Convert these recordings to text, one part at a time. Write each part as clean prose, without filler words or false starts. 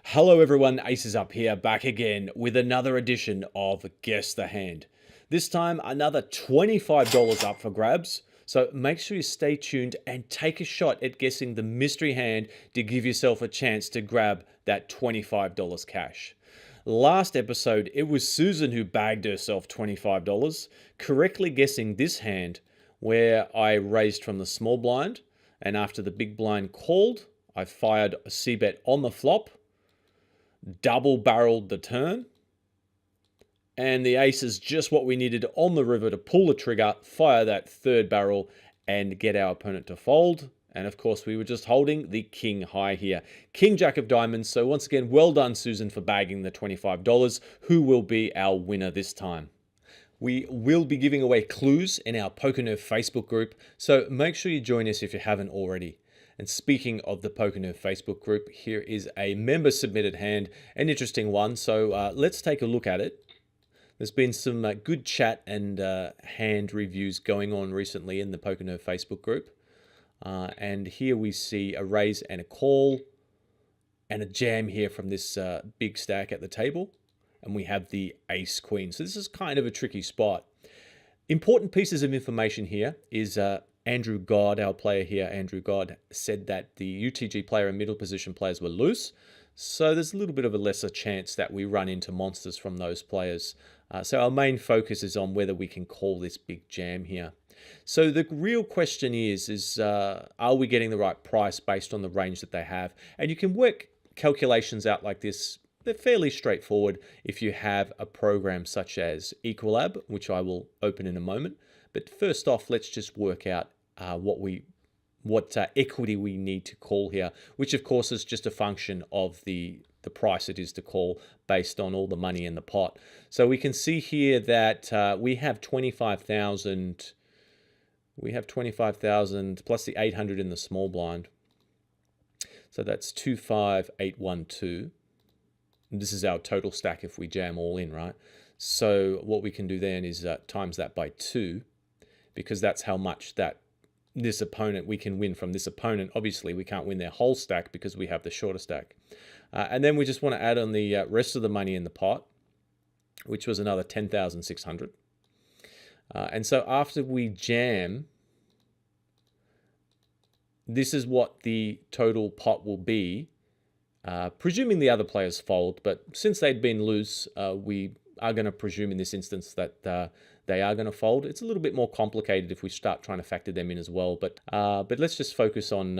Hello everyone, AcesUp here, back again with another edition of Guess the Hand. This time another $25 up for grabs, so make sure you stay tuned and take a shot at guessing the mystery hand to give yourself a chance to grab that $25 cash. Last episode, it was Susan who bagged herself $25, correctly guessing this hand where I raised from the small blind, and after the big blind called, I fired a c-bet on the flop, double barreled the turn, and the ace is just what we needed on the river to pull the trigger, fire that third barrel, and get our opponent to fold. And of course, we were just holding the king high here. King Jack of diamonds. So once again, well done, Susan, for bagging the $25. Who will be our winner this time? We will be giving away clues in our PokerNerve Facebook group, so make sure you join us if you haven't already. And speaking of the PokerNerve Facebook group, here is a member-submitted hand, an interesting one. So let's take a look at it. There's been some good chat and hand reviews going on recently in the PokerNerve Facebook group. And here we see a raise and a call and a jam here from this big stack at the table. And we have the ace queen. So this is kind of a tricky spot. Important pieces of information here is Andrew God, our player here, Andrew God, said that the UTG player and middle position players were loose. So there's a little bit of a lesser chance that we run into monsters from those players. So our main focus is on whether we can call this big jam here. So the real question is are we getting the right price based on the range that they have? And you can work calculations out like this. They're fairly straightforward if you have a program such as Equilab, which I will open in a moment. But first off, let's just work out what equity we need to call here, which of course is just a function of the price it is to call based on all the money in the pot. So we can see here that we have 25,000. We have 25,000 plus the 800 in the small blind. So that's 25,812. This is our total stack if we jam all in, right? So what we can do then is times that by 2, because that's how much that this opponent, we can win from this opponent. Obviously, we can't win their whole stack because we have the shorter stack. And then we just want to add on the rest of the money in the pot, which was another 10,600. And so after we jam, this is what the total pot will be. Presuming the other players fold, but since they'd been loose, we are going to presume in this instance that they are going to fold. It's a little bit more complicated if we start trying to factor them in as well, but let's just focus on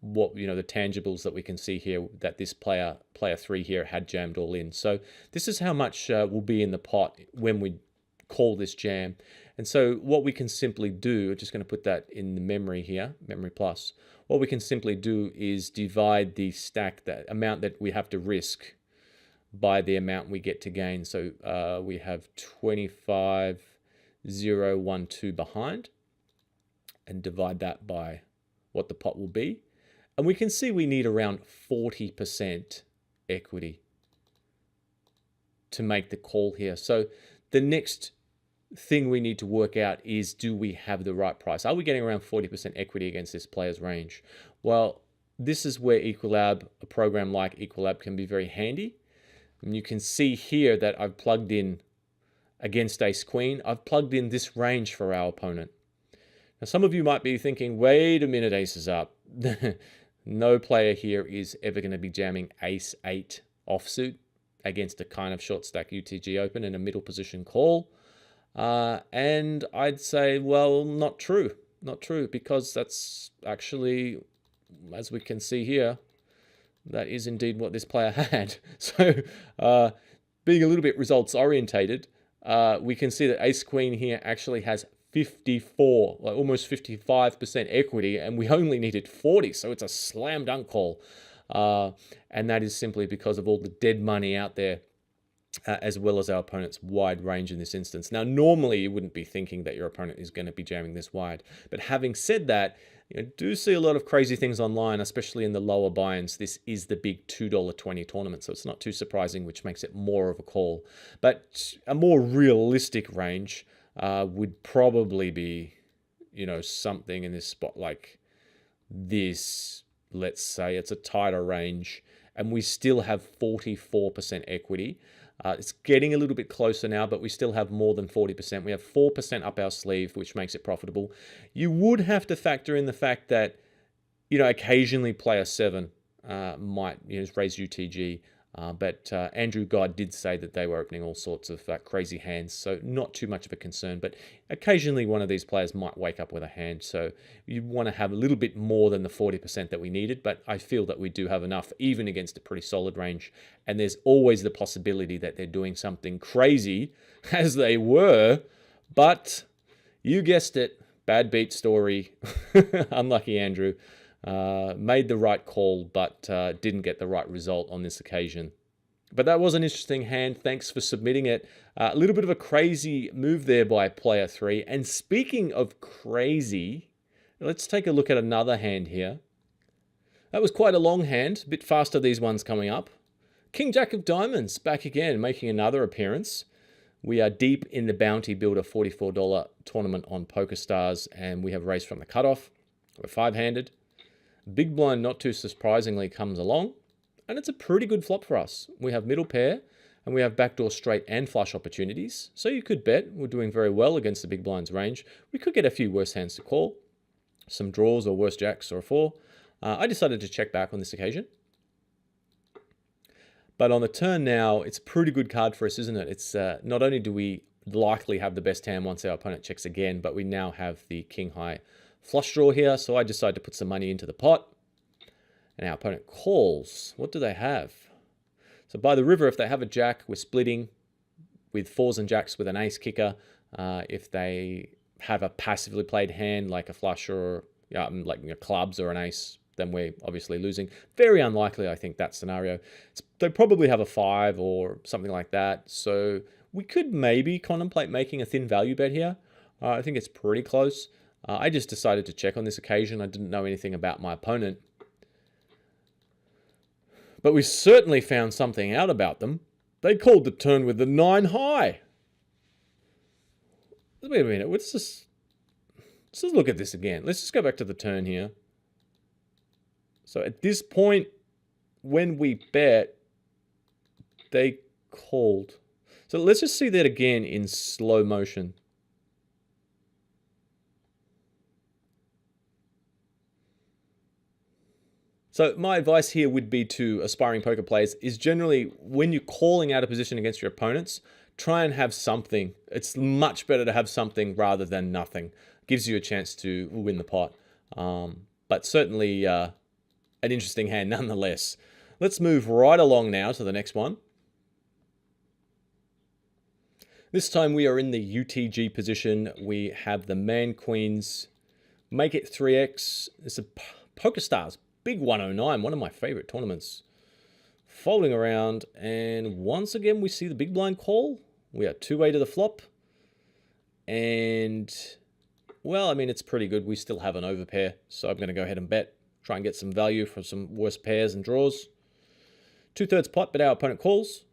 what the tangibles that we can see here that this player 3 here had jammed all in. So this is how much will be in the pot when we call this jam. And so what we can simply do, I'm just going to put that in the memory here, memory plus. What we can simply do is divide the stack, that amount that we have to risk, by the amount we get to gain. So we have 25,012 behind, and divide that by what the pot will be. And we can see we need around 40% equity to make the call here. So the next thing we need to work out is, do we have the right price? Are we getting around 40% equity against this player's range? Well, this is where Equilab, a program like Equilab, can be very handy. And you can see here that I've plugged in against ace queen. I've plugged in this range for our opponent. Now, some of you might be thinking, wait a minute, aces up. No player here is ever going to be jamming ace 8 offsuit against a kind of short stack UTG open and a middle position call. And I'd say, well, not true. Not true, because that's actually, as we can see here, that is indeed what this player had. So being a little bit results orientated, we can see that ace queen here actually has 54, like almost 55% equity, and we only needed 40. So it's a slam dunk call. And that is simply because of all the dead money out there, as well as our opponent's wide range in this instance. Now, normally you wouldn't be thinking that your opponent is going to be jamming this wide. But having said that, you do see a lot of crazy things online, especially in the lower buy-ins. This is the big $2.20 tournament, so it's not too surprising, which makes it more of a call. But a more realistic range would probably be, something in this spot like this. Let's say it's a tighter range, and we still have 44% equity. It's getting a little bit closer now, but we still have more than 40%. We have 4% up our sleeve, which makes it profitable. You would have to factor in the fact that, occasionally player 7 might raise UTG. But Andrew God did say that they were opening all sorts of crazy hands, so not too much of a concern. But occasionally one of these players might wake up with a hand, so you want to have a little bit more than the 40% that we needed. But I feel that we do have enough, even against a pretty solid range. And there's always the possibility that they're doing something crazy, as they were. But you guessed it, bad beat story. Unlucky Andrew. Made the right call, but didn't get the right result on this occasion. But that was an interesting hand. Thanks for submitting it. A little bit of a crazy move there by player 3. And speaking of crazy, let's take a look at another hand here. That was quite a long hand. A bit faster, these ones coming up. King Jack of Diamonds back again, making another appearance. We are deep in the Bounty Builder $44 tournament on PokerStars, and we have raced from the cutoff. We're 5-handed. Big blind, not too surprisingly, comes along, and it's a pretty good flop for us. We have middle pair, and we have backdoor straight and flush opportunities. So you could bet we're doing very well against the big blind's range. We could get a few worse hands to call, some draws or worse jacks or a 4. I decided to check back on this occasion. But on the turn now, it's a pretty good card for us, isn't it? It's not only do we likely have the best hand once our opponent checks again, but we now have the king high flush draw here, so I decided to put some money into the pot. And our opponent calls. What do they have? So by the river, if they have a jack, we're splitting with 4s and jacks with an ace kicker. If they have a passively played hand like a flush or clubs or an ace, then we're obviously losing. Very unlikely, I think, that scenario. They probably have a 5 or something like that. So we could maybe contemplate making a thin value bet here. I think it's pretty close. I just decided to check on this occasion. I didn't know anything about my opponent. But we certainly found something out about them. They called the turn with the 9 high. Wait a minute. Let's just look at this again. Let's just go back to the turn here. So at this point, when we bet, they called. So let's just see that again in slow motion. So my advice here would be to aspiring poker players is generally when you're calling out a position against your opponents, try and have something. It's much better to have something rather than nothing. Gives you a chance to win the pot. But certainly an interesting hand nonetheless. Let's move right along now to the next one. This time we are in the UTG position. We have the man queens. Make it 3x. It's a PokerStars. Big 109, one of my favorite tournaments. Folding around, and once again we see the big blind call. We are 2-way to the flop. And, well, I mean, it's pretty good. We still have an overpair, so I'm going to go ahead and bet. Try and get some value from some worse pairs and draws. 2/3 pot, but our opponent calls.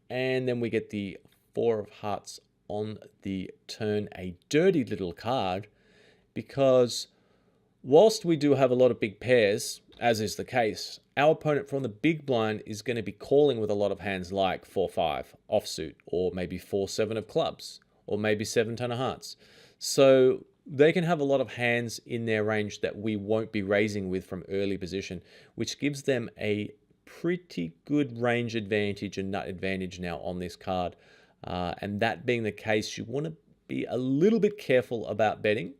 And then we get the 4 of hearts on the turn. A dirty little card, because whilst we do have a lot of big pairs, as is the case, our opponent from the big blind is going to be calling with a lot of hands like 4-5 offsuit, or maybe 4-7 of clubs, or maybe 7-10 of hearts. So they can have a lot of hands in their range that we won't be raising with from early position, which gives them a pretty good range advantage and nut advantage now on this card. And that being the case, you want to be a little bit careful about betting.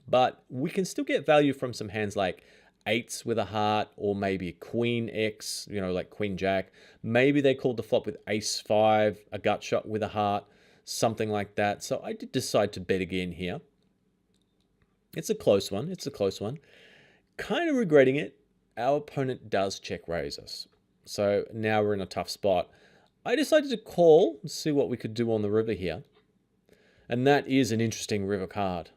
But we can still get value from some hands like 8s with a heart, or maybe Queen X, like Queen Jack. Maybe they called the flop with Ace 5, a gut shot with a heart, something like that. So I did decide to bet again here. It's a close one. It's a close one. Kind of regretting it. Our opponent does check raise us. So now we're in a tough spot. I decided to call and see what we could do on the river here. And that is an interesting river card,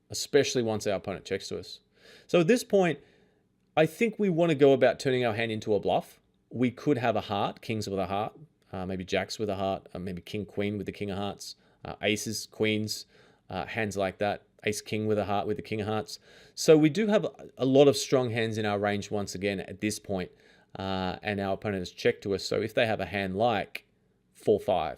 especially once our opponent checks to us. So at this point, I think we want to go about turning our hand into a bluff. We could have a heart, kings with a heart, maybe jacks with a heart, maybe king, queen with the king of hearts, aces, queens, hands like that, ace, king with a heart with the king of hearts. So we do have a lot of strong hands in our range once again at this point. and our opponent has checked to us. So if they have a hand like 4-5,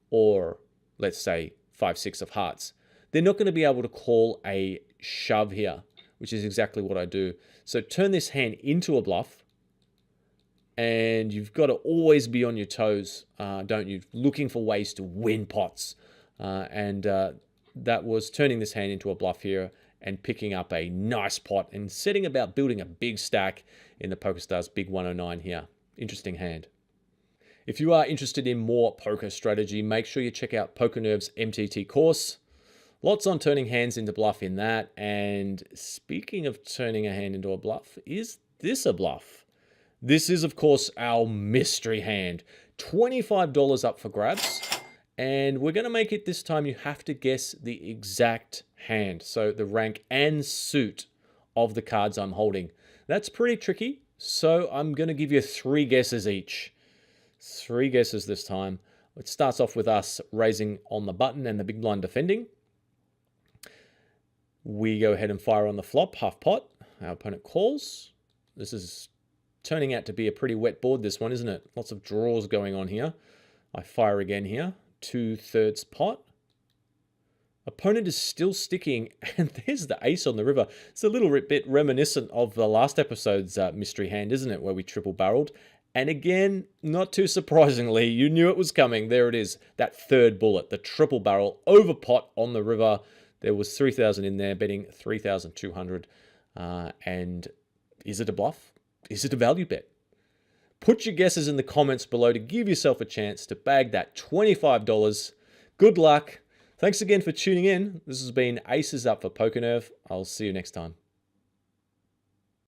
or let's say 5-6 of hearts, they're not going to be able to call a shove here, which is exactly what I do. So turn this hand into a bluff, and you've got to always be on your toes, don't you? Looking for ways to win pots. That was turning this hand into a bluff here and picking up a nice pot and setting about building a big stack in the PokerStars Big 109 here. Interesting hand. If you are interested in more poker strategy, make sure you check out PokerNerve's MTT course. Lots on turning hands into bluff in that. And speaking of turning a hand into a bluff, is this a bluff? This is, of course, our mystery hand. $25 up for grabs. And we're going to make it this time. You have to guess the exact hand. So the rank and suit of the cards I'm holding. That's pretty tricky. So I'm going to give you 3 guesses each. 3 guesses this time. It starts off with us raising on the button and the big blind defending. We go ahead and fire on the flop, half pot. Our opponent calls. This is turning out to be a pretty wet board, this one, isn't it? Lots of draws going on here. I fire again here. 2/3 pot. Opponent is still sticking, and there's the ace on the river. It's a little bit reminiscent of the last episode's mystery hand, isn't it, where we triple barreled? And again, not too surprisingly, you knew it was coming. There it is, that third bullet, the triple barrel over pot on the river. There was 3,000 in there, betting 3,200. And is it a bluff? Is it a value bet? Put your guesses in the comments below to give yourself a chance to bag that $25. Good luck. Thanks again for tuning in. This has been AcesUp for PokerNerve. I'll see you next time.